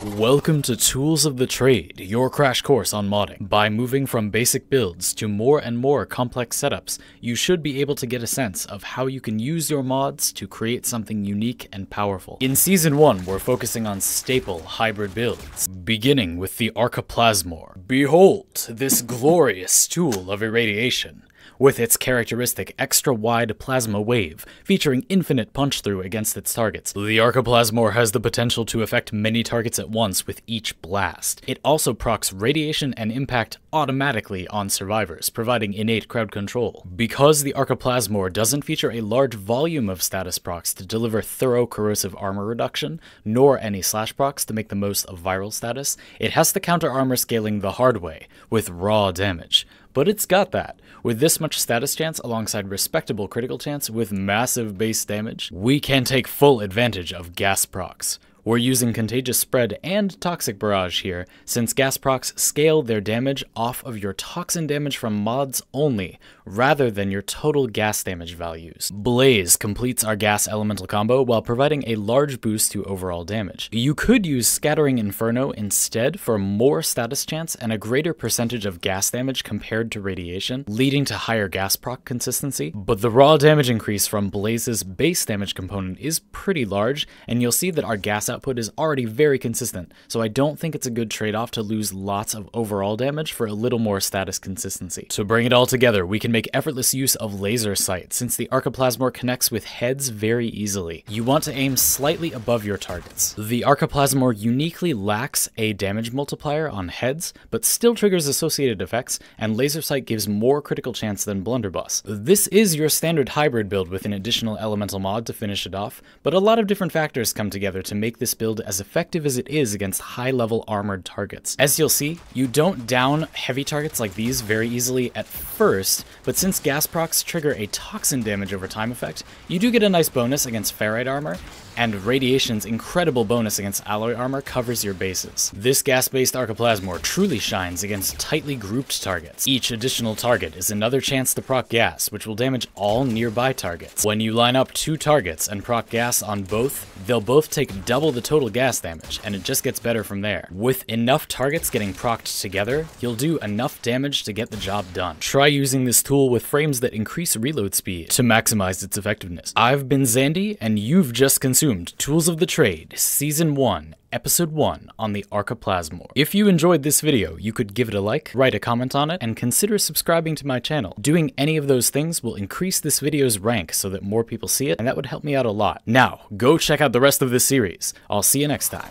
Welcome to Tools of the Trade, your crash course on modding. By moving from basic builds to more and more complex setups, you should be able to get a sense of how you can use your mods to create something unique and powerful. In Season 1, we're focusing on staple hybrid builds, beginning with the Arca Plasmor. Behold, this glorious tool of irradiation, with its characteristic extra-wide plasma wave, featuring infinite punch-through against its targets. The Arca Plasmor has the potential to affect many targets at once with each blast. It also procs radiation and impact automatically on survivors, providing innate crowd control. Because the Arca Plasmor doesn't feature a large volume of status procs to deliver thorough corrosive armor reduction, nor any slash procs to make the most of viral status, it has the counter armor scaling the hard way, with raw damage. But it's got that. With this much status chance alongside respectable critical chance with massive base damage, we can take full advantage of gas procs. We're using Contagious Spread and Toxic Barrage here, since gas procs scale their damage off of your toxin damage from mods only, rather than your total gas damage values. Blaze completes our gas elemental combo while providing a large boost to overall damage. You could use Scattering Inferno instead for more status chance and a greater percentage of gas damage compared to radiation, leading to higher gas proc consistency, but the raw damage increase from Blaze's base damage component is pretty large, and you'll see that our gas output is already very consistent, so I don't think it's a good trade-off to lose lots of overall damage for a little more status consistency. To bring it all together, we can make effortless use of laser sight, since the Arca Plasmor connects with heads very easily. You want to aim slightly above your targets. The Arca Plasmor uniquely lacks a damage multiplier on heads, but still triggers associated effects, and laser sight gives more critical chance than Blunderbuss. This is your standard hybrid build with an additional elemental mod to finish it off, but a lot of different factors come together to make this build as effective as it is against high-level armored targets. As you'll see, you don't down heavy targets like these very easily at first, but since gas procs trigger a toxin damage over time effect, you do get a nice bonus against ferrite armor, and Radiation's incredible bonus against alloy armor covers your bases. This gas-based Arca Plasmor truly shines against tightly grouped targets. Each additional target is another chance to proc gas, which will damage all nearby targets. When you line up two targets and proc gas on both, they'll both take double the total gas damage, and it just gets better from there. With enough targets getting procced together, you'll do enough damage to get the job done. Try using this tool with frames that increase reload speed to maximize its effectiveness. I've been Zandy, and you've just consumed Tools of the Trade, Season 1, Episode 1 on the Arca Plasmor. If you enjoyed this video, you could give it a like, write a comment on it, and consider subscribing to my channel. Doing any of those things will increase this video's rank so that more people see it, and that would help me out a lot. Now, go check out the rest of this series. I'll see you next time.